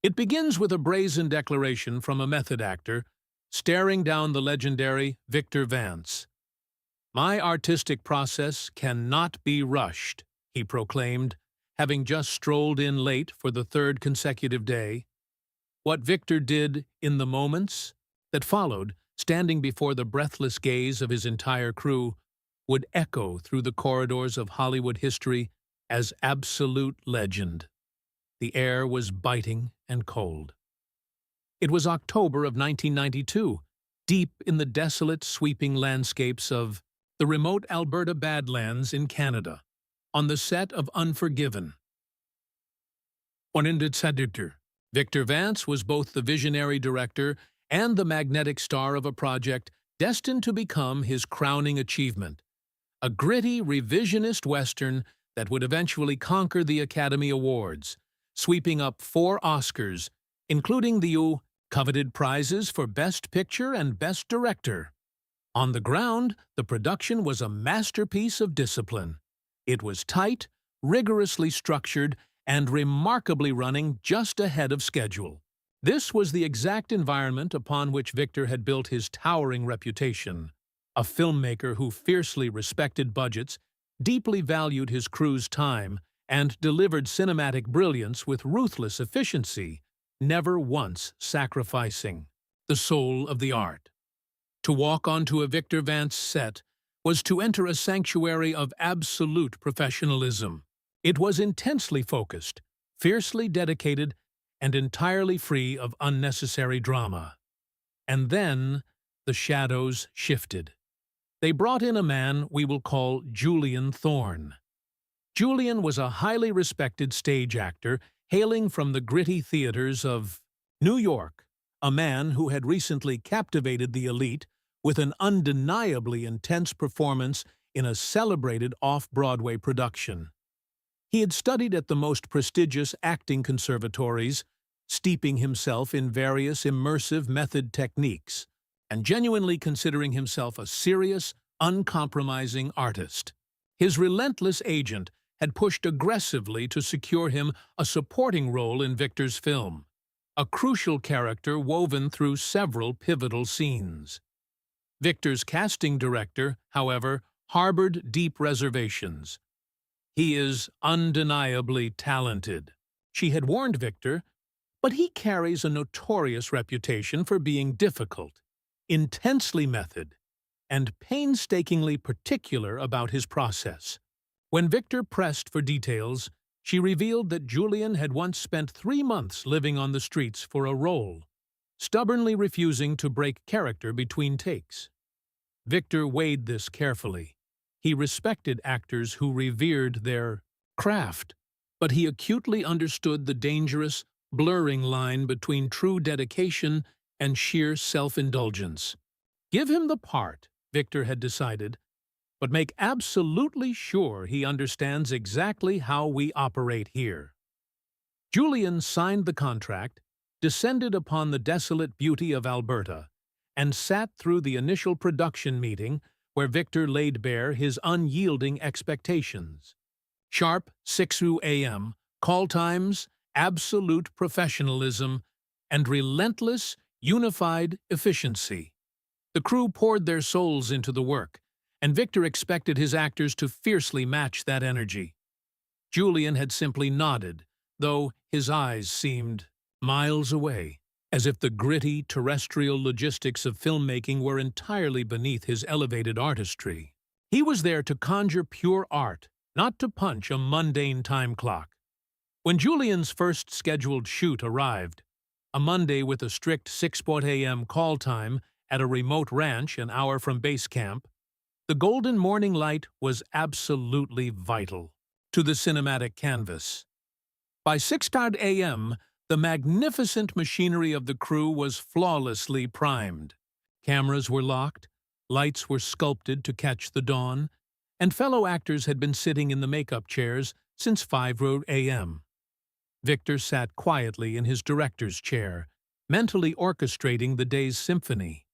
It begins with a brazen declaration from a method actor, staring down the legendary Victor Vance. "My artistic process cannot be rushed," he proclaimed, having just strolled in late for the third consecutive day. What Victor did in the moments that followed, standing before the breathless gaze of his entire crew, would echo through the corridors of Hollywood history as absolute legend. The air was biting and cold. It was October of 1992, deep in the desolate, sweeping landscapes of the remote Alberta Badlands in Canada, on the set of Unforgiven. Victor Vance was both the visionary director and the magnetic star of a project destined to become his crowning achievement, a gritty, revisionist Western that would eventually conquer the Academy Awards, sweeping up 4 Oscars, including the coveted prizes for Best Picture and Best Director. On the ground, the production was a masterpiece of discipline. It was tight, rigorously structured, and remarkably running just ahead of schedule. This was the exact environment upon which Victor had built his towering reputation, a filmmaker who fiercely respected budgets, deeply valued his crew's time, and delivered cinematic brilliance with ruthless efficiency, never once sacrificing the soul of the art. To walk onto a Victor Vance set was to enter a sanctuary of absolute professionalism. It was intensely focused, fiercely dedicated, and entirely free of unnecessary drama. And then the shadows shifted. They brought in a man we will call Julian Thorne. Julian was a highly respected stage actor hailing from the gritty theaters of New York, a man who had recently captivated the elite with an undeniably intense performance in a celebrated off-Broadway production. He had studied at the most prestigious acting conservatories, steeping himself in various immersive method techniques, and genuinely considering himself a serious, uncompromising artist. His relentless agent had pushed aggressively to secure him a supporting role in Victor's film, a crucial character woven through several pivotal scenes. Victor's casting director, however, harbored deep reservations. "He is undeniably talented," she had warned Victor, "but he carries a notorious reputation for being difficult, intensely method, and painstakingly particular about his process." When Victor pressed for details, she revealed that Julian had once spent 3 months living on the streets for a role, stubbornly refusing to break character between takes. Victor weighed this carefully. He respected actors who revered their craft, but he acutely understood the dangerous, blurring line between true dedication and sheer self-indulgence. Give him the part, Victor had decided, but make absolutely sure he understands exactly how we operate here. Julian signed the contract, descended upon the desolate beauty of Alberta, and sat through the initial production meeting where Victor laid bare his unyielding expectations. Sharp 6 a.m., call times, absolute professionalism, and relentless, unified efficiency. The crew poured their souls into the work, and Victor expected his actors to fiercely match that energy. Julian had simply nodded, though his eyes seemed miles away, as if the gritty, terrestrial logistics of filmmaking were entirely beneath his elevated artistry. He was there to conjure pure art, not to punch a mundane time clock. When Julian's first scheduled shoot arrived, a Monday with a strict 6 a.m. call time at a remote ranch an hour from base camp, the golden morning light was absolutely vital to the cinematic canvas. By 6 a.m., the magnificent machinery of the crew was flawlessly primed. Cameras were locked, lights were sculpted to catch the dawn, and fellow actors had been sitting in the makeup chairs since 5 a.m. Victor sat quietly in his director's chair, mentally orchestrating the day's symphony.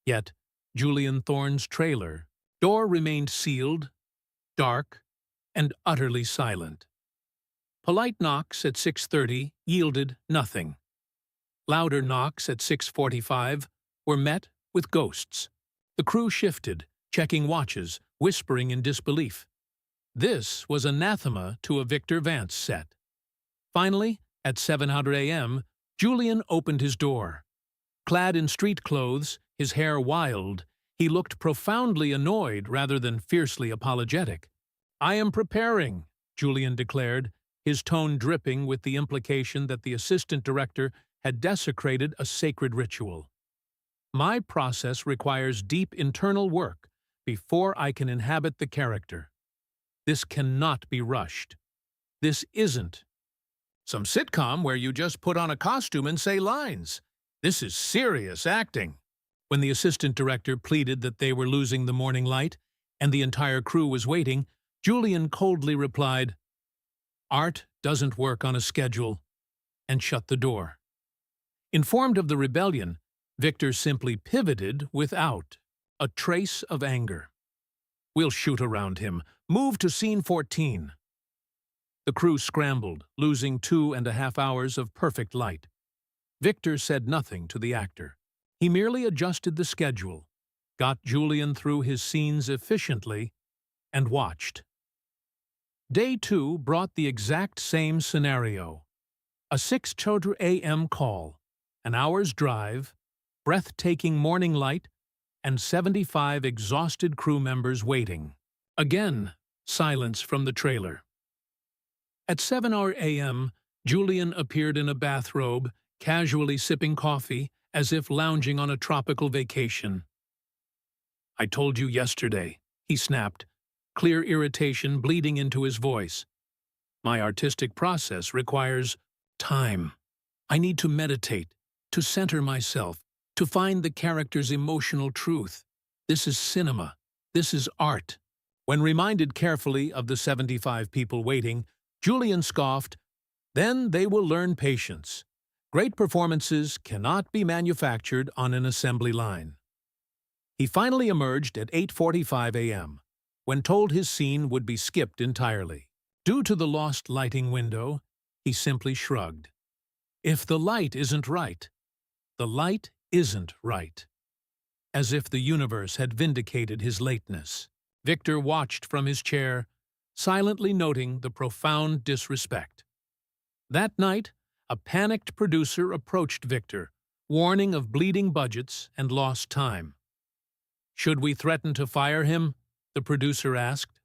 Yet, Julian Thorne's trailer door remained sealed, dark, and utterly silent. Polite knocks at 6:30 yielded nothing. Louder knocks at 6:45 were met with ghosts. The crew shifted, checking watches, whispering in disbelief. This was anathema to a Victor Vance set. Finally, at 700 a.m., Julian opened his door. Clad in street clothes, his hair wild, he looked profoundly annoyed rather than fiercely apologetic. "I am preparing," Julian declared, his tone dripping with the implication that the assistant director had desecrated a sacred ritual. "My process requires deep internal work before I can inhabit the character. This cannot be rushed. This isn't some sitcom where you just put on a costume and say lines. This is serious acting." When the assistant director pleaded that they were losing the morning light and the entire crew was waiting, Julian coldly replied, "Art doesn't work on a schedule," and shut the door. Informed of the rebellion, Victor simply pivoted without a trace of anger. "We'll shoot around him. Move to scene 14. The crew scrambled, losing 2.5 hours of perfect light. Victor said nothing to the actor. He merely adjusted the schedule, got Julian through his scenes efficiently, and watched. Day 2 brought the exact same scenario. A 6:00 a.m. call, an hour's drive, breathtaking morning light, and 75 exhausted crew members waiting. Again, silence from the trailer. At 7:00 a.m., Julian appeared in a bathrobe, casually sipping coffee, as if lounging on a tropical vacation. "I told you yesterday," he snapped, clear irritation bleeding into his voice. "My artistic process requires time. I need to meditate, to center myself, to find the character's emotional truth. This is cinema. This is art." When reminded carefully of the 75 people waiting, Julian scoffed, "Then they will learn patience. Great performances cannot be manufactured on an assembly line." He finally emerged at 8:45 a.m., when told his scene would be skipped entirely. Due to the lost lighting window, he simply shrugged. If the light isn't right, the light isn't right. As if the universe had vindicated his lateness. Victor watched from his chair, silently noting the profound disrespect. That night, a panicked producer approached Victor, warning of bleeding budgets and lost time. "Should we threaten to fire him?" the producer asked.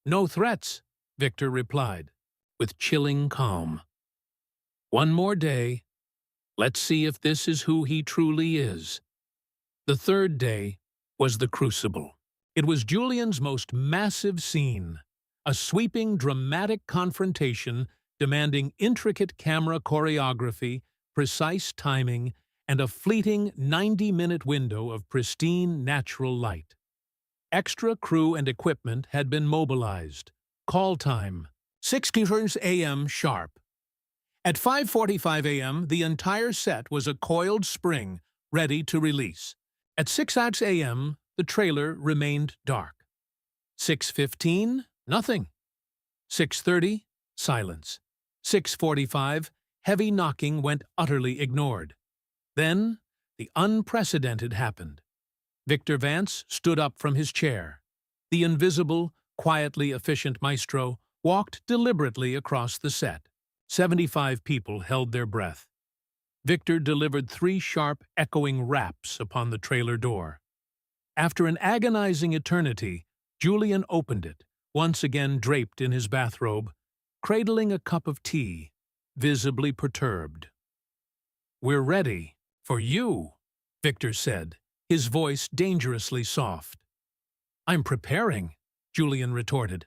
"No threats," Victor replied, with chilling calm. "One more day. Let's see if this is who he truly is." The third day was the crucible. It was Julian's most massive scene, a sweeping, dramatic confrontation demanding intricate camera choreography, precise timing, and a fleeting 90-minute window of pristine natural light. Extra crew and equipment had been mobilized. Call time, 6:00 a.m. sharp. At 5:45 a.m., the entire set was a coiled spring, ready to release. At 6:00 a.m., the trailer remained dark. 6:15, nothing. 6:30, silence. 6:45, heavy knocking went utterly ignored. Then, the unprecedented happened. Victor Vance stood up from his chair. The invisible, quietly efficient maestro walked deliberately across the set. 75 people held their breath. Victor delivered 3 sharp, echoing raps upon the trailer door. After an agonizing eternity, Julian opened it, once again draped in his bathrobe, cradling a cup of tea, visibly perturbed. "We're ready for you," Victor said, his voice dangerously soft. "I'm preparing," Julian retorted.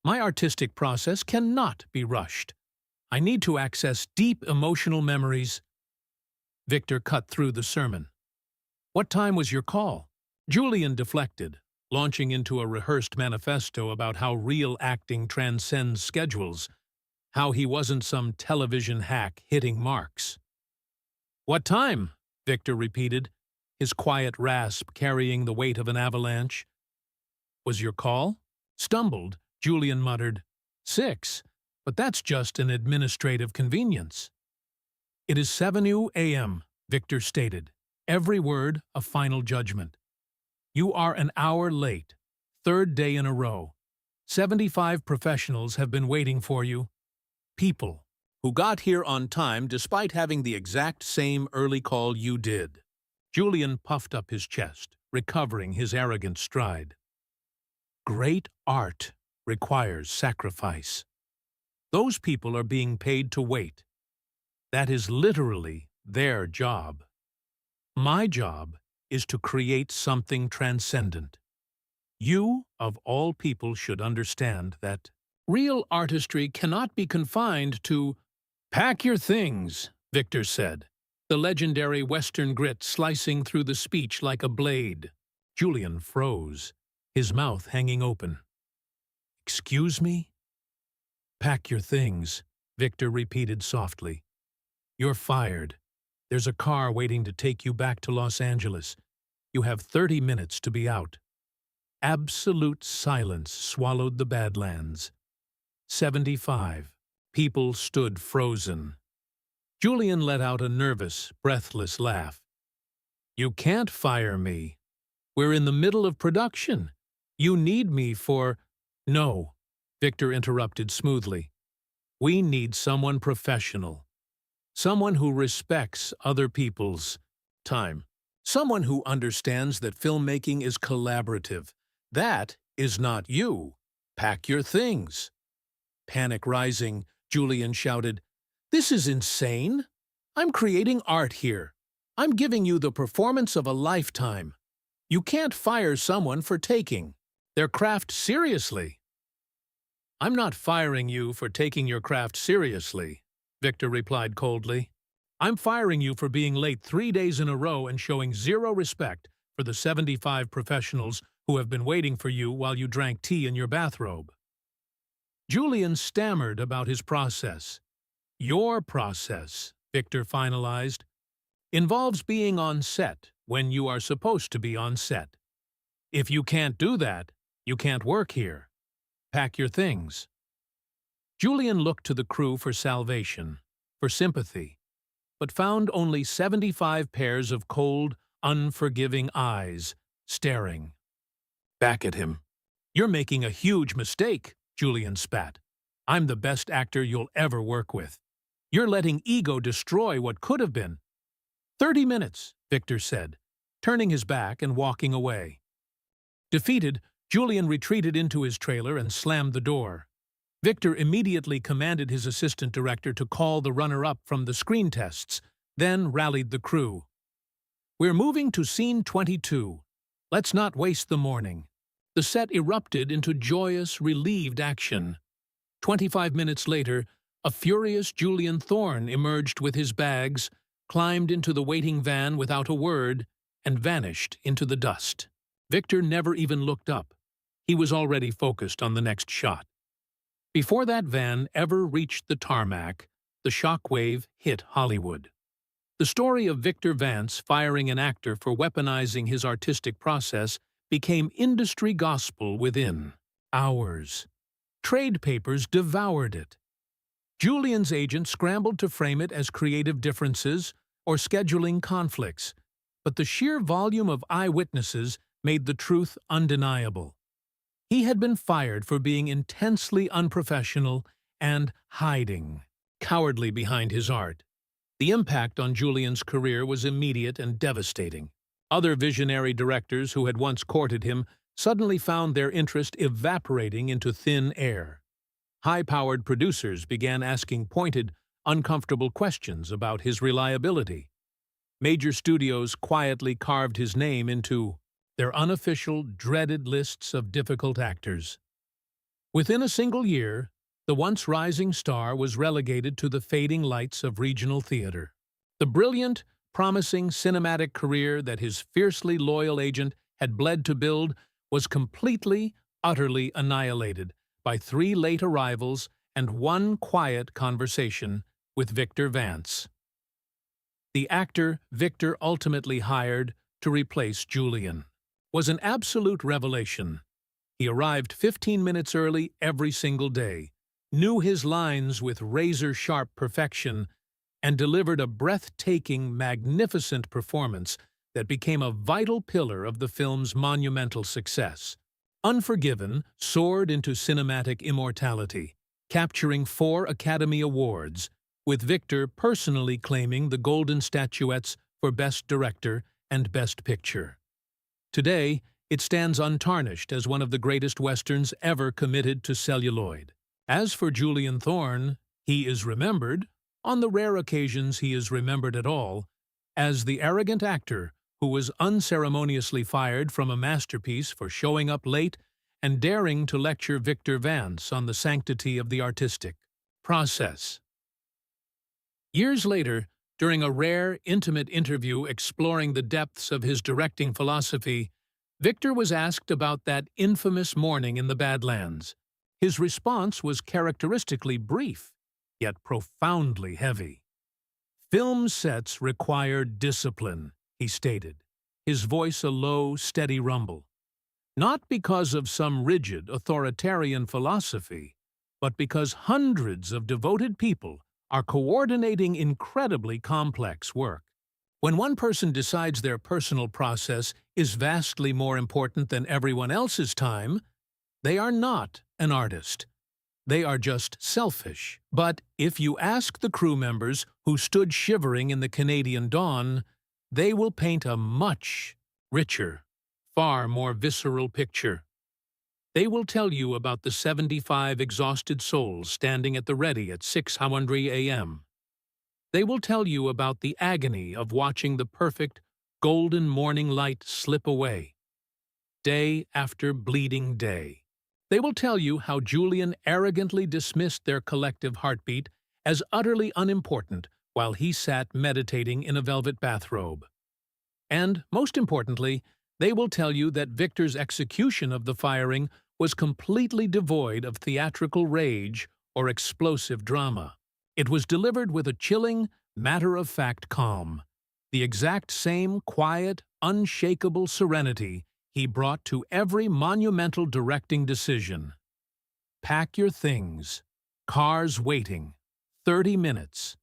"My artistic process cannot be rushed. I need to access deep emotional memories." Victor cut through the sermon. "What time was your call?" Julian deflected, launching into a rehearsed manifesto about how real acting transcends schedules, how he wasn't some television hack hitting marks. "What time?" Victor repeated, his quiet rasp carrying the weight of an avalanche. "Was your call?" Stumbled, Julian muttered, 6. But that's just an administrative convenience. It is 7 a.m., Victor stated, every word a final judgment. You are an hour late, third day in a row. 75 professionals have been waiting for you. People who got here on time despite having the exact same early call you did. Julian puffed up his chest, recovering his arrogant stride. Great art requires sacrifice. Those people are being paid to wait. That is literally their job. My job is to create something transcendent. You, of all people, should understand that real artistry cannot be confined to "Pack your things," Victor said, the legendary Western grit slicing through the speech like a blade. Julian froze, his mouth hanging open. "Excuse me?" "Pack your things," Victor repeated softly. "You're fired. There's a car waiting to take you back to Los Angeles. You have 30 minutes to be out." Absolute silence swallowed the Badlands. 75 people stood frozen. Julian let out a nervous, breathless laugh. "You can't fire me. We're in the middle of production. You need me for—" "No," Victor interrupted smoothly. "We need someone professional. Someone who respects other people's time. Someone who understands that filmmaking is collaborative. That is not you. Pack your things." Panic rising, Julian shouted, "This is insane! I'm creating art here. I'm giving you the performance of a lifetime. You can't fire someone for taking their craft seriously." "I'm not firing you for taking your craft seriously," Victor replied coldly. "I'm firing you for being late 3 days in a row and showing zero respect for the 75 professionals who have been waiting for you while you drank tea in your bathrobe." Julian stammered about his process. "Your process," Victor finalized, "involves being on set when you are supposed to be on set. If you can't do that, you can't work here. Pack your things." Julian looked to the crew for salvation, for sympathy, but found only 75 pairs of cold, unforgiving eyes staring back at him. "You're making a huge mistake," Julian spat. "I'm the best actor you'll ever work with. You're letting ego destroy what could have been." 30 minutes, Victor said, turning his back and walking away. Defeated, Julian retreated into his trailer and slammed the door. Victor immediately commanded his assistant director to call the runner-up from the screen tests, then rallied the crew. "We're moving to scene 22. Let's not waste the morning." The set erupted into joyous, relieved action. 25 minutes later, a furious Julian Thorne emerged with his bags, climbed into the waiting van without a word, and vanished into the dust. Victor never even looked up. He was already focused on the next shot. Before that van ever reached the tarmac, the shockwave hit Hollywood. The story of Victor Vance firing an actor for weaponizing his artistic process became industry gospel within hours. Trade papers devoured it. Julian's agent scrambled to frame it as creative differences or scheduling conflicts, but the sheer volume of eyewitnesses made the truth undeniable. He had been fired for being intensely unprofessional and hiding cowardly behind his art. The impact on Julian's career was immediate and devastating. Other visionary directors who had once courted him suddenly found their interest evaporating into thin air. High-powered producers began asking pointed, uncomfortable questions about his reliability. Major studios quietly carved his name into their unofficial, dreaded lists of difficult actors. Within a single year, the once rising star was relegated to the fading lights of regional theater. The brilliant, promising cinematic career that his fiercely loyal agent had bled to build was completely, utterly annihilated by 3 late arrivals and 1 quiet conversation with Victor Vance. The actor Victor ultimately hired to replace Julian was an absolute revelation. He arrived 15 minutes early every single day, knew his lines with razor-sharp perfection, and delivered a breathtaking, magnificent performance that became a vital pillar of the film's monumental success. Unforgiven soared into cinematic immortality, capturing 4 Academy Awards, with Victor personally claiming the Golden Statuettes for Best Director and Best Picture. Today, it stands untarnished as one of the greatest westerns ever committed to celluloid. As for Julian Thorne, he is remembered, on the rare occasions he is remembered at all, as the arrogant actor who was unceremoniously fired from a masterpiece for showing up late and daring to lecture Victor Vance on the sanctity of the artistic process. Years later, during a rare, intimate interview exploring the depths of his directing philosophy, Victor was asked about that infamous morning in the Badlands. His response was characteristically brief, yet profoundly heavy. "Film sets require discipline," he stated, his voice a low, steady rumble. "Not because of some rigid, authoritarian philosophy, but because hundreds of devoted people are coordinating incredibly complex work. When one person decides their personal process is vastly more important than everyone else's time, they are not an artist. They are just selfish." But if you ask the crew members who stood shivering in the Canadian dawn, they will paint a much richer, far more visceral picture. They will tell you about the 75 exhausted souls standing at the ready at 6:00 a.m. They will tell you about the agony of watching the perfect, golden morning light slip away, day after bleeding day. They will tell you how Julian arrogantly dismissed their collective heartbeat as utterly unimportant while he sat meditating in a velvet bathrobe. And, most importantly, they will tell you that Victor's execution of the firing was completely devoid of theatrical rage or explosive drama. It was delivered with a chilling, matter-of-fact calm, the exact same quiet, unshakable serenity he brought to every monumental directing decision. Pack your things. Cars waiting. 30 minutes.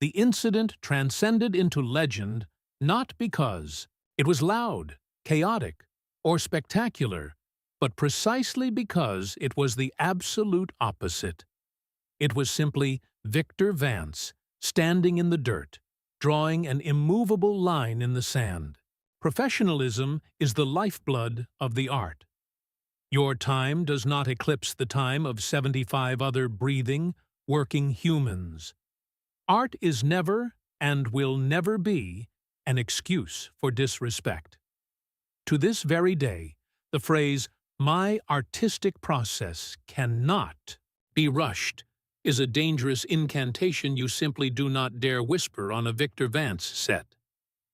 The incident transcended into legend not because it was loud, chaotic, or spectacular, but precisely because it was the absolute opposite. It was simply Victor Vance standing in the dirt, drawing an immovable line in the sand. Professionalism is the lifeblood of the art. Your time does not eclipse the time of 75 other breathing, working humans. Art is never, and will never be, an excuse for disrespect. To this very day, the phrase, "my artistic process cannot be rushed," is a dangerous incantation you simply do not dare whisper on a Victor Vance set.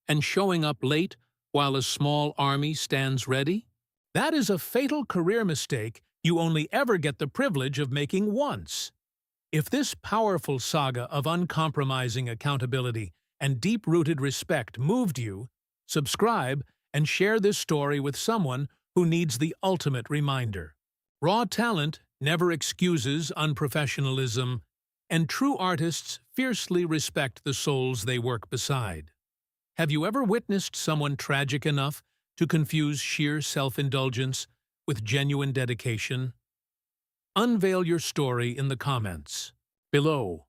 And showing up late while a small army stands ready? That is a fatal career mistake you only ever get the privilege of making once. If this powerful saga of uncompromising accountability and deep-rooted respect moved you, subscribe and share this story with someone who needs the ultimate reminder. Raw talent never excuses unprofessionalism, and true artists fiercely respect the souls they work beside. Have you ever witnessed someone tragic enough to confuse sheer self-indulgence with genuine dedication? Unveil your story in the comments below.